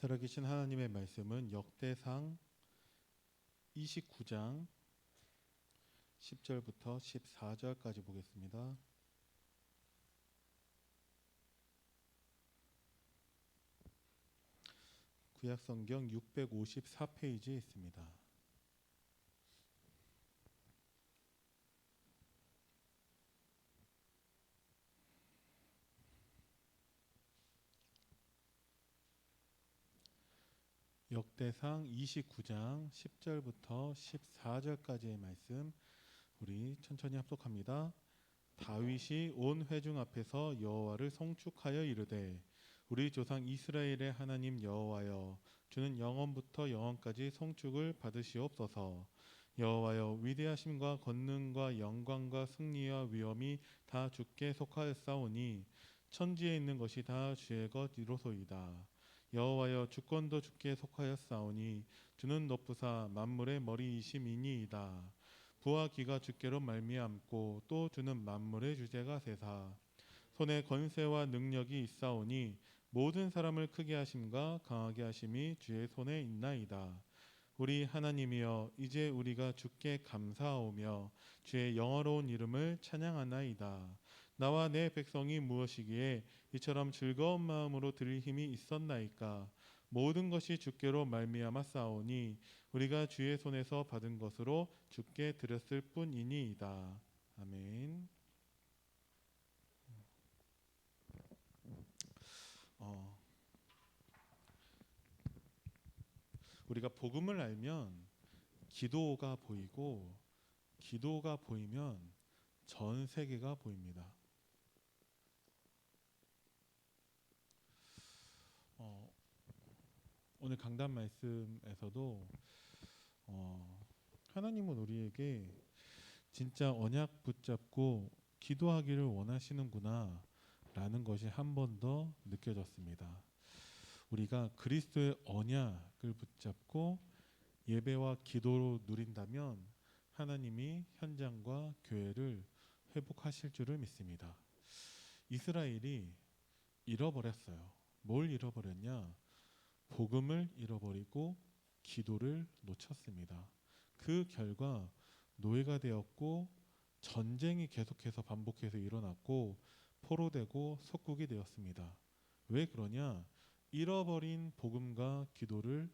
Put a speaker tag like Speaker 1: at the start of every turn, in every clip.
Speaker 1: 살아계신 하나님의 말씀은 역대상 29장 10절부터 14절까지 보겠습니다. 구약성경 654페이지에 있습니다. 역대상 29장 10절부터 14절까지의 말씀 우리 천천히 합독합니다. 다윗이 온 회중 앞에서 여호와를 송축하여 이르되 우리 조상 이스라엘의 하나님 여호와여, 주는 영원부터 영원까지 송축을 받으시옵소서. 여호와여, 위대하심과 권능과 영광과 승리와 위엄이 다 주께 속하였사오니 천지에 있는 것이 다 주의 것이로소이다. 여호와여, 주권도 주께 속하였사오니 주는 높으사 만물의 머리이심이니이다. 부와 기가 주께로 말미암고 또 주는 만물의 주제가 세사 손에 권세와 능력이 있사오니 모든 사람을 크게 하심과 강하게 하심이 주의 손에 있나이다. 우리 하나님이여, 이제 우리가 주께 감사하오며 주의 영화로운 이름을 찬양하나이다. 나와 내 백성이 무엇이기에 이처럼 즐거운 마음으로 드릴 힘이 있었나이까. 모든 것이 주께로 말미암아 싸우니 우리가 주의 손에서 받은 것으로 주께 드렸을 뿐이니이다. 아멘. 우리가 복음을 알면 기도가 보이고, 기도가 보이면 전 세계가 보입니다. 오늘 강단 말씀에서도 하나님은 우리에게 진짜 언약 붙잡고 기도하기를 원하시는구나 라는 것이 한 번 더 느껴졌습니다. 우리가 그리스도의 언약을 붙잡고 예배와 기도로 누린다면 하나님이 현장과 교회를 회복하실 줄을 믿습니다. 이스라엘이 잃어버렸어요. 뭘 잃어버렸냐? 복음을 잃어버리고 기도를 놓쳤습니다. 그 결과 노예가 되었고 전쟁이 계속해서 반복해서 일어났고 포로되고 속국이 되었습니다. 왜 그러냐? 잃어버린 복음과 기도를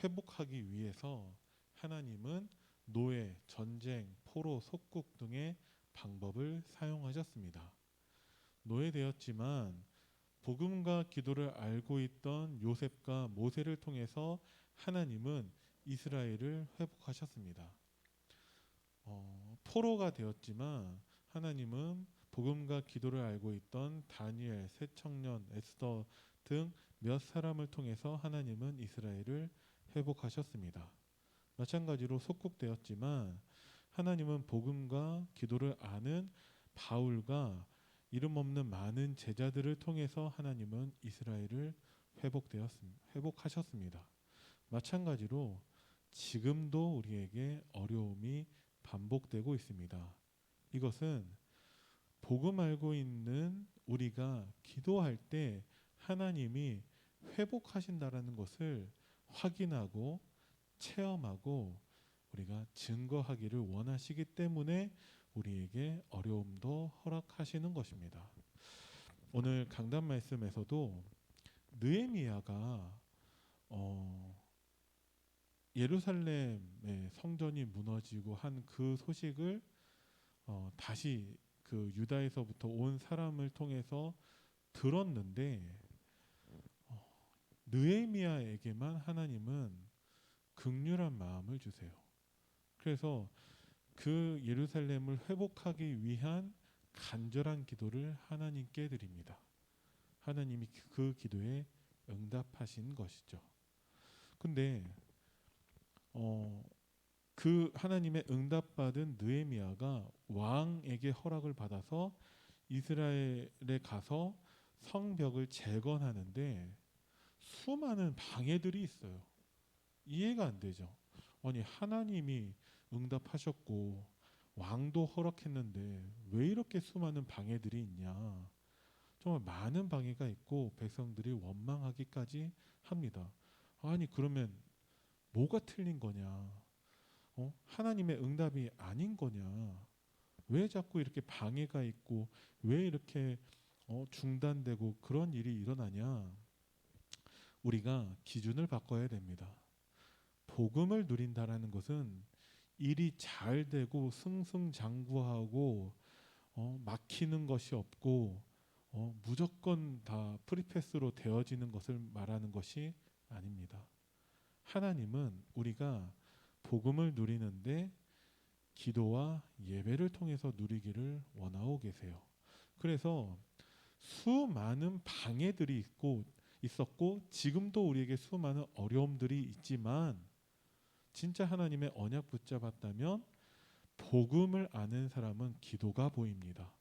Speaker 1: 회복하기 위해서 하나님은 노예, 전쟁, 포로, 속국 등의 방법을 사용하셨습니다. 노예되었지만 복음과 기도를 알고 있던 요셉과 모세를 통해서 하나님은 이스라엘을 회복하셨습니다. 포로가 되었지만 하나님은 복음과 기도를 알고 있던 다니엘, 새 청년, 에스더 등 몇 사람을 통해서 하나님은 이스라엘을 회복하셨습니다. 마찬가지로 속국되었지만 하나님은 복음과 기도를 아는 바울과 이름 없는 많은 제자들을 통해서 하나님은 이스라엘을 회복하셨습니다. 마찬가지로 지금도 우리에게 어려움이 반복되고 있습니다. 이것은 복음 알고 있는 우리가 기도할 때 하나님이 회복하신다라는 것을 확인하고 체험하고 우리가 증거하기를 원하시기 때문에 우리에게 어려움도 허락하시는 것입니다. 오늘 강단 말씀에서도 느헤미야가 예루살렘의 성전이 무너지고 한 그 소식을 다시 그 유다에서부터 온 사람을 통해서 들었는데 느헤미야에게만 하나님은 긍휼한 마음을 주세요. 그래서 그 예루살렘을 회복하기 위한 간절한 기도를 하나님께 드립니다. 하나님이 그 기도에 응답하신 것이죠. 근데 그 하나님의 응답받은 느헤미야가 왕에게 허락을 받아서 이스라엘에 가서 성벽을 재건하는데 수많은 방해들이 있어요. 이해가 안 되죠. 아니, 하나님이 응답하셨고 왕도 허락했는데 왜 이렇게 수많은 방해들이 있냐? 정말 많은 방해가 있고 백성들이 원망하기까지 합니다. 아니 그러면 뭐가 틀린 거냐? 하나님의 응답이 아닌 거냐? 왜 자꾸 이렇게 방해가 있고 왜 이렇게 중단되고 그런 일이 일어나냐? 우리가 기준을 바꿔야 됩니다. 복음을 누린다라는 것은 일이 잘 되고 승승장구하고 막히는 것이 없고 무조건 다 프리패스로 되어지는 것을 말하는 것이 아닙니다. 하나님은 우리가 복음을 누리는데 기도와 예배를 통해서 누리기를 원하고 계세요. 그래서 수많은 방해들이 있었고 지금도 우리에게 수많은 어려움들이 있지만 진짜 하나님의 언약 붙잡았다면 복음을 아는 사람은 기도가 보입니다.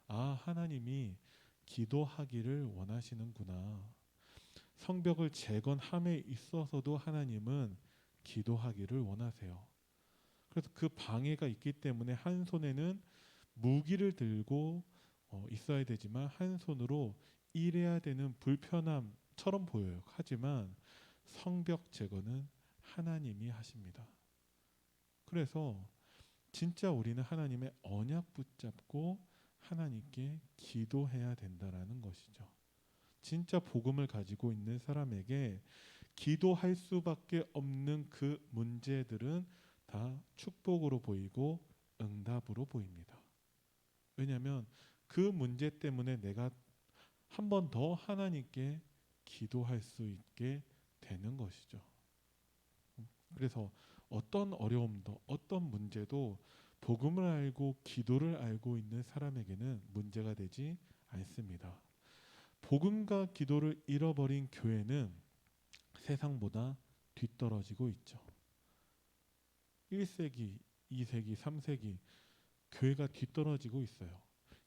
Speaker 1: 아, 하나님이 기도하기를 원하시는구나. 성벽을 재건함에 있어서도 하나님은 기도하기를 원하세요. 그래서 그 방해가 있기 때문에 한 손에는 무기를 들고 있어야 되지만 한 손으로 일해야 되는 불편함처럼 보여요. 하지만 성벽 재건은 하나님이 하십니다. 그래서 진짜 우리는 하나님의 언약 붙잡고 하나님께 기도해야 된다라는 것이죠. 진짜 복음을 가지고 있는 사람에게 기도할 수밖에 없는 그 문제들은 다 축복으로 보이고 응답으로 보입니다. 왜냐하면 그 문제 때문에 내가 한 번 더 하나님께 기도할 수 있게 되는 것이죠. 그래서 어떤 어려움도 어떤 문제도 복음을 알고 기도를 알고 있는 사람에게는 문제가 되지 않습니다. 복음과 기도를 잃어버린 교회는 세상보다 뒤떨어지고 있죠. 1세기, 2세기, 3세기 교회가 뒤떨어지고 있어요.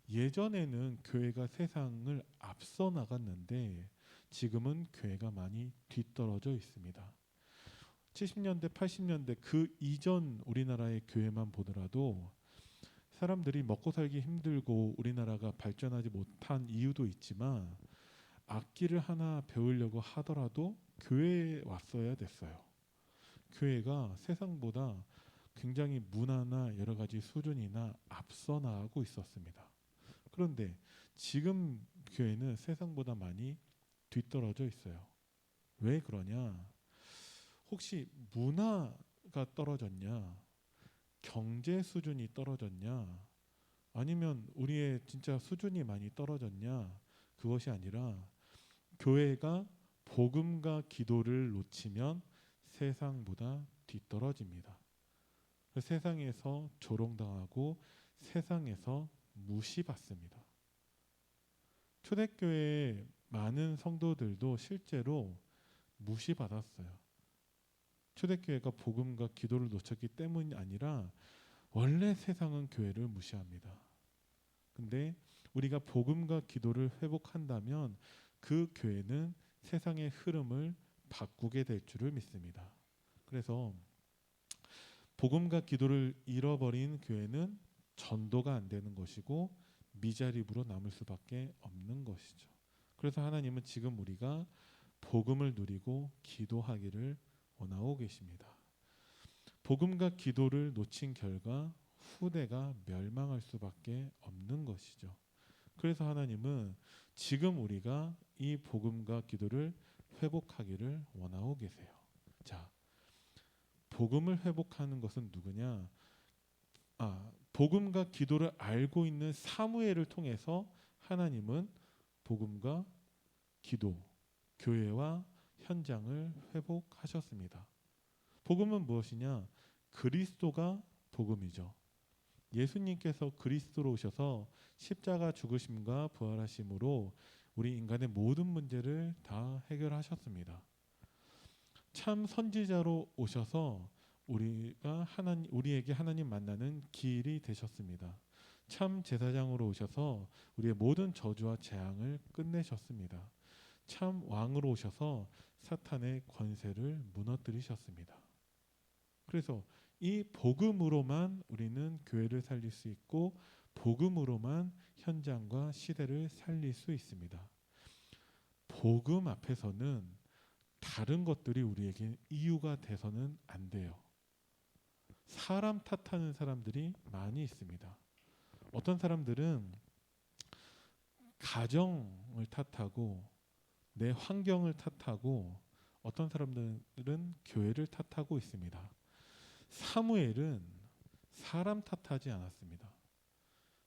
Speaker 1: 예전에는 교회가 세상을 앞서 나갔는데 지금은 교회가 많이 뒤떨어져 있습니다. 70년대, 80년대 그 이전 우리나라의 교회만 보더라도 사람들이 먹고 살기 힘들고 우리나라가 발전하지 못한 이유도 있지만 악기를 하나 배우려고 하더라도 교회에 왔어야 됐어요. 교회가 세상보다 굉장히 문화나 여러 가지 수준이나 앞서 나가고 있었습니다. 그런데 지금 교회는 세상보다 많이 뒤떨어져 있어요. 왜 그러냐? 혹시 문화가 떨어졌냐? 경제 수준이 떨어졌냐? 아니면 우리의 진짜 수준이 많이 떨어졌냐? 그것이 아니라 교회가 복음과 기도를 놓치면 세상보다 뒤떨어집니다. 세상에서 조롱당하고 세상에서 무시받습니다. 초대교회의 많은 성도들도 실제로 무시받았어요. 초대교회가 복음과 기도를 놓쳤기 때문이 아니라 원래 세상은 교회를 무시합니다. 근데 우리가 복음과 기도를 회복한다면 그 교회는 세상의 흐름을 바꾸게 될 줄을 믿습니다. 그래서 복음과 기도를 잃어버린 교회는 전도가 안 되는 것이고 미자립으로 남을 수밖에 없는 것이죠. 그래서 하나님은 지금 우리가 복음을 누리고 기도하기를 원하고 계십니다. 복음과 기도를 놓친 결과 후대가 멸망할 수밖에 없는 것이죠. 그래서 하나님은 지금 우리가 이 복음과 기도를 회복하기를 원하고 계세요. 자, 복음을 회복하는 것은 누구냐? 복음과 기도를 알고 있는 사무엘을 통해서 하나님은 복음과 기도, 교회와 현장을 회복하셨습니다. 복음은 무엇이냐? 그리스도가 복음이죠. 예수님께서 그리스도로 오셔서 십자가 죽으심과 부활하심으로 우리 인간의 모든 문제를 다 해결하셨습니다. 참 선지자로 오셔서 우리에게 하나님 만나는 길이 되셨습니다. 참 제사장으로 오셔서 우리의 모든 저주와 재앙을 끝내셨습니다. 참 왕으로 오셔서 사탄의 권세를 무너뜨리셨습니다. 그래서 이 복음으로만 우리는 교회를 살릴 수 있고 복음으로만 현장과 시대를 살릴 수 있습니다. 복음 앞에서는 다른 것들이 우리에게 이유가 돼서는 안 돼요. 사람 탓하는 사람들이 많이 있습니다. 어떤 사람들은 가정을 탓하고 내 환경을 탓하고 어떤 사람들은 교회를 탓하고 있습니다. 사무엘은 사람 탓하지 않았습니다.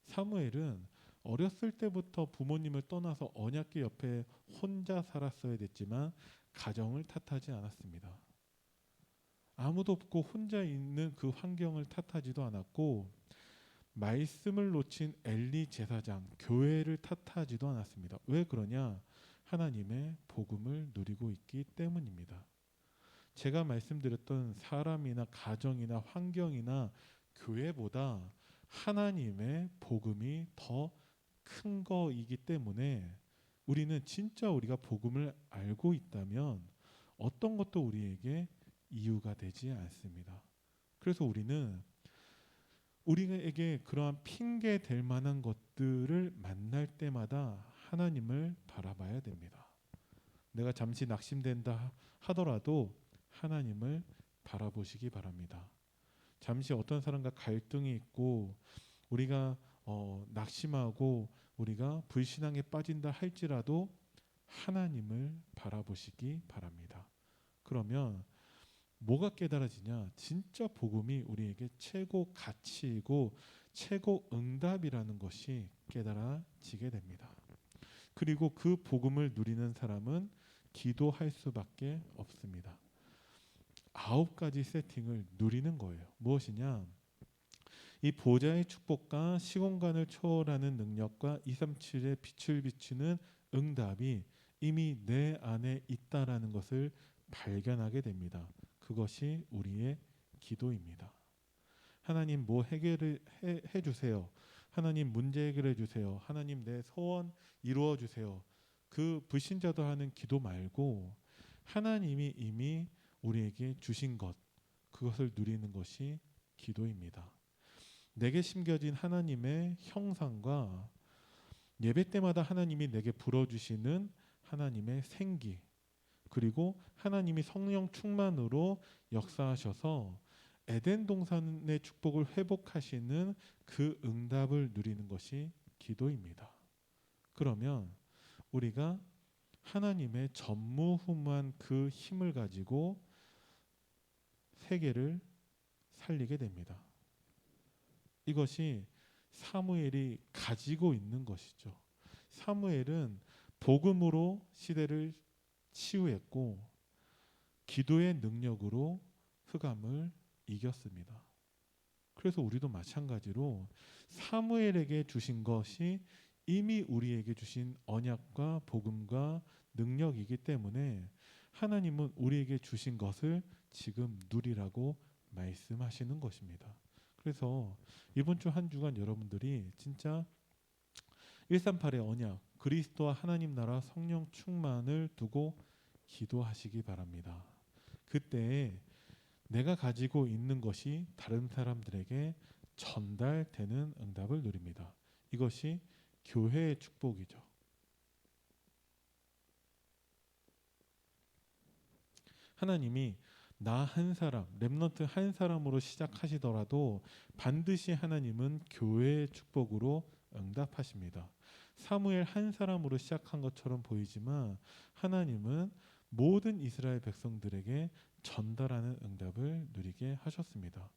Speaker 1: 사무엘은 어렸을 때부터 부모님을 떠나서 언약궤 옆에 혼자 살았어야 됐지만 가정을 탓하지 않았습니다. 아무도 없고 혼자 있는 그 환경을 탓하지도 않았고 말씀을 놓친 엘리 제사장, 교회를 탓하지도 않았습니다. 왜 그러냐? 하나님의 복음을 누리고 있기 때문입니다. 제가 말씀드렸던 사람이나 가정이나 환경이나 교회보다 하나님의 복음이 더 큰 거이기 때문에 우리는 진짜 우리가 복음을 알고 있다면 어떤 것도 우리에게 이유가 되지 않습니다. 그래서 우리는 우리에게 그러한 핑계 될 만한 것들을 만날 때마다 하나님을 바라봐야 됩니다. 내가 잠시 낙심된다 하더라도 하나님을 바라보시기 바랍니다. 잠시 어떤 사람과 갈등이 있고 우리가 낙심하고 우리가 불신앙에 빠진다 할지라도 하나님을 바라보시기 바랍니다. 그러면 뭐가 깨달아지냐? 진짜 복음이 우리에게 최고 가치이고 최고 응답이라는 것이 깨달아지게 됩니다. 그리고 그 복음을 누리는 사람은 기도할 수밖에 없습니다. 9가지 세팅을 누리는 거예요. 무엇이냐? 이 보좌의 축복과 시공간을 초월하는 능력과 237의 빛을 비추는 응답이 이미 내 안에 있다라는 것을 발견하게 됩니다. 그것이 우리의 기도입니다. 하나님 뭐 해결을 해주세요. 하나님 문제 해결해 주세요. 하나님 내 소원 이루어 주세요. 그 불신자도 하는 기도 말고 하나님이 이미 우리에게 주신 것, 그것을 누리는 것이 기도입니다. 내게 심겨진 하나님의 형상과 예배 때마다 하나님이 내게 불어주시는 하나님의 생기, 그리고 하나님이 성령 충만으로 역사하셔서 에덴 동산의 축복을 회복하시는 그 응답을 누리는 것이 기도입니다. 그러면 우리가 하나님의 전무후무한 그 힘을 가지고 세계를 살리게 됩니다. 이것이 사무엘이 가지고 있는 것이죠. 사무엘은 복음으로 시대를 치유했고 기도의 능력으로 흑암을 이겼습니다. 그래서 우리도 마찬가지로 사무엘에게 주신 것이 이미 우리에게 주신 언약과 복음과 능력이기 때문에 하나님은 우리에게 주신 것을 지금 누리라고 말씀하시는 것입니다. 그래서 이번 주 한 주간 여러분들이 진짜 138의 언약, 그리스도와 하나님 나라 성령 충만을 두고 기도하시기 바랍니다. 그때 내가 가지고 있는 것이 다른 사람들에게 전달되는 응답을 누립니다. 이것이 교회의 축복이죠. 하나님이 나 한 사람, 렘넌트 한 사람으로 시작하시더라도 반드시 하나님은 교회의 축복으로 응답하십니다. 사무엘 한 사람으로 시작한 것처럼 보이지만 하나님은 모든 이스라엘 백성들에게 전달하는 응답을 누리게 하셨습니다.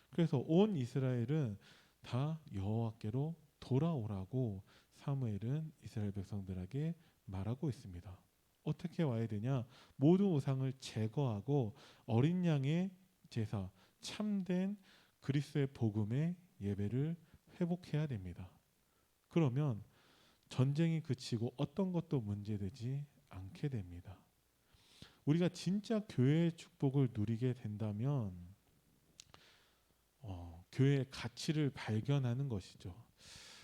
Speaker 1: 그래서 온 이스라엘은 다 여호와께로 돌아오라고 사무엘은 이스라엘 백성들에게 말하고 있습니다. 어떻게 와야 되냐? 모든 우상을 제거하고 어린 양의 제사, 참된 그리스도의 복음의 예배를 회복해야 됩니다. 그러면 전쟁이 그치고 어떤 것도 문제되지 않게 됩니다. 우리가 진짜 교회의 축복을 누리게 된다면 교회의 가치를 발견하는 것이죠.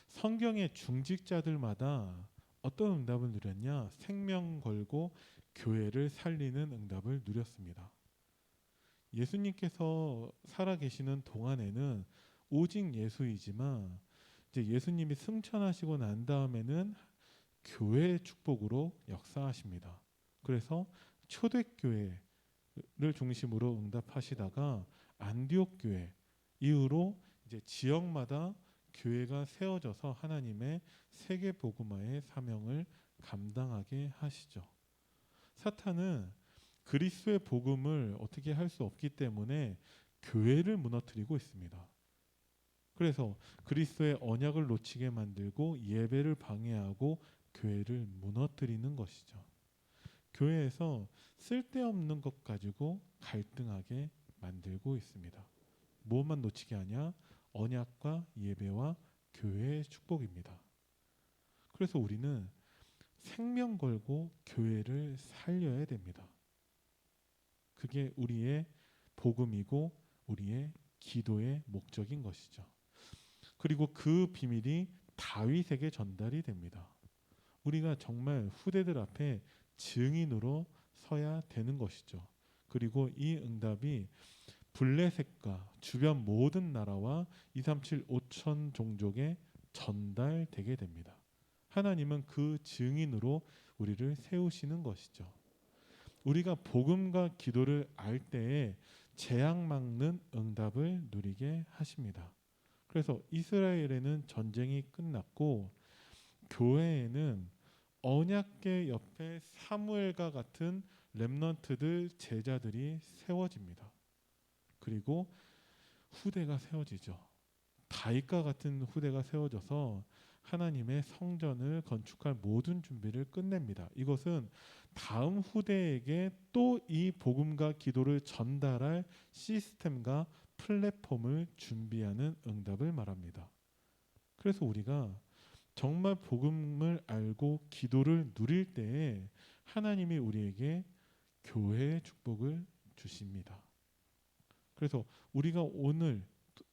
Speaker 1: 성경의 중직자들마다 어떤 응답을 누렸냐? 생명 걸고 교회를 살리는 응답을 누렸습니다. 예수님께서 살아계시는 동안에는 오직 예수이지만 이제 예수님이 승천하시고 난 다음에는 교회의 축복으로 역사하십니다. 그래서 초대교회를 중심으로 응답하시다가 안디옥 교회 이후로 이제 지역마다 교회가 세워져서 하나님의 세계 복음화의 사명을 감당하게 하시죠. 사탄은 그리스도의 복음을 어떻게 할 수 없기 때문에 교회를 무너뜨리고 있습니다. 그래서 그리스도의 언약을 놓치게 만들고 예배를 방해하고 교회를 무너뜨리는 것이죠. 교회에서 쓸데없는 것 가지고 갈등하게 만들고 있습니다. 무엇만 놓치게 하냐? 언약과 예배와 교회의 축복입니다. 그래서 우리는 생명 걸고 교회를 살려야 됩니다. 그게 우리의 복음이고 우리의 기도의 목적인 것이죠. 그리고 그 비밀이 다윗에게 전달이 됩니다. 우리가 정말 후대들 앞에 증인으로 서야 되는 것이죠. 그리고 이 응답이 블레셋과 주변 모든 나라와 237 5천 종족에 전달되게 됩니다. 하나님은 그 증인으로 우리를 세우시는 것이죠. 우리가 복음과 기도를 알 때에 재앙 막는 응답을 누리게 하십니다. 그래서 이스라엘에는 전쟁이 끝났고 교회에는 언약궤 옆에 사무엘과 같은 렘넌트들 제자들이 세워집니다. 그리고 후대가 세워지죠. 다윗과 같은 후대가 세워져서 하나님의 성전을 건축할 모든 준비를 끝냅니다. 이것은 다음 후대에게 또 이 복음과 기도를 전달할 시스템과 플랫폼을 준비하는 응답을 말합니다. 그래서 우리가 정말 복음을 알고 기도를 누릴 때에 하나님이 우리에게 교회의 축복을 주십니다. 그래서 우리가 오늘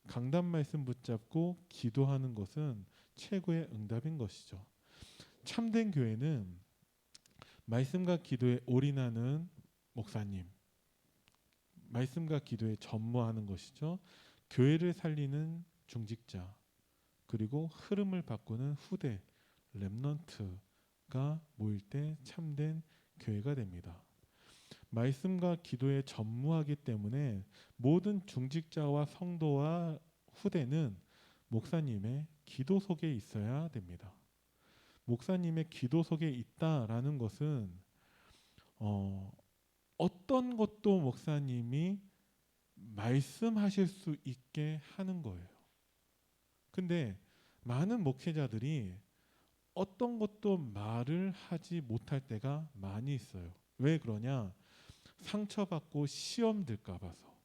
Speaker 1: 강단 말씀 붙잡고 기도하는 것은 최고의 응답인 것이죠. 참된 교회는 말씀과 기도에 올인하는 목사님, 말씀과 기도에 전무하는 것이죠. 교회를 살리는 중직자, 그리고 흐름을 바꾸는 후대, 렘넌트가 모일 때 참된 교회가 됩니다. 말씀과 기도에 전무하기 때문에 모든 중직자와 성도와 후대는 목사님의 기도 속에 있어야 됩니다. 목사님의 기도 속에 있다라는 것은 어떤 것도 목사님이 말씀하실 수 있게 하는 거예요. 근데 많은 목회자들이 어떤 것도 말을 하지 못할 때가 많이 있어요. 왜 그러냐? 상처받고 시험 들까 봐서.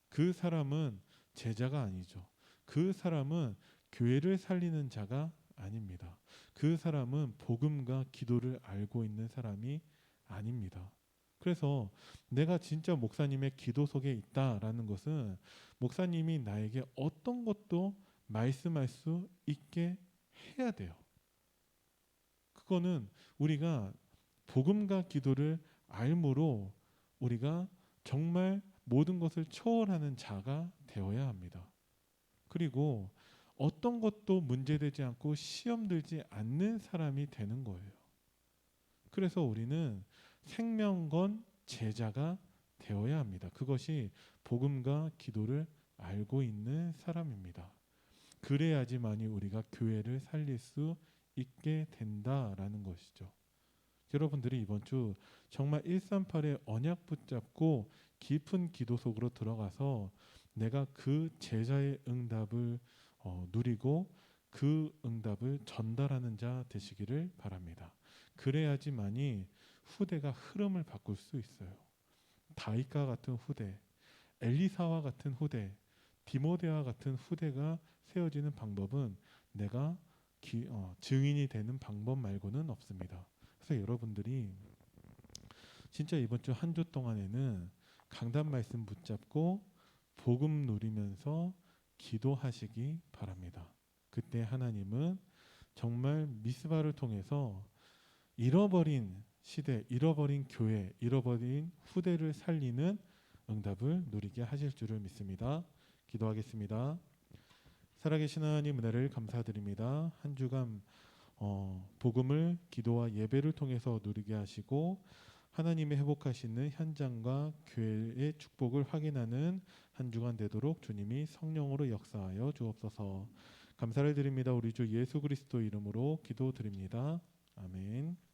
Speaker 1: 그 사람은 제자가 아니죠. 그 사람은 교회를 살리는 자가 아닙니다. 그 사람은 복음과 기도를 알고 있는 사람이 아닙니다. 그래서 내가 진짜 목사님의 기도 속에 있다라는 것은 목사님이 나에게 어떤 것도 말씀할 수 있게 해야 돼요. 그거는 우리가 복음과 기도를 알므로 우리가 정말 모든 것을 초월하는 자가 되어야 합니다. 그리고 어떤 것도 문제되지 않고 시험 들지 않는 사람이 되는 거예요. 그래서 우리는 생명건 제자가 되어야 합니다. 그것이 복음과 기도를 알고 있는 사람입니다. 그래야지만이 우리가 교회를 살릴 수 있게 된다라는 것이죠. 여러분들이 이번 주 정말 138의 언약 붙잡고 깊은 기도 속으로 들어가서 내가 그 제자의 응답을 누리고 그 응답을 전달하는 자 되시기를 바랍니다. 그래야지만이 후대가 흐름을 바꿀 수 있어요. 다윗과 같은 후대, 엘리사와 같은 후대, 디모데와 같은 후대가 세워지는 방법은 내가 증인이 되는 방법 말고는 없습니다. 그래서 여러분들이 진짜 이번 주 한 주 동안에는 강단 말씀 붙잡고 복음 누리면서 기도하시기 바랍니다. 그때 하나님은 정말 미스바를 통해서 잃어버린 시대, 잃어버린 교회, 잃어버린 후대를 살리는 응답을 누리게 하실 줄을 믿습니다. 기도하겠습니다. 살아계신 하나님 은혜를 감사드립니다. 한 주간 복음을 기도와 예배를 통해서 누리게 하시고 하나님의 회복하시는 현장과 교회의 축복을 확인하는 한 주간 되도록 주님이 성령으로 역사하여 주옵소서. 감사를 드립니다. 우리 주 예수 그리스도 이름으로 기도드립니다. 아멘.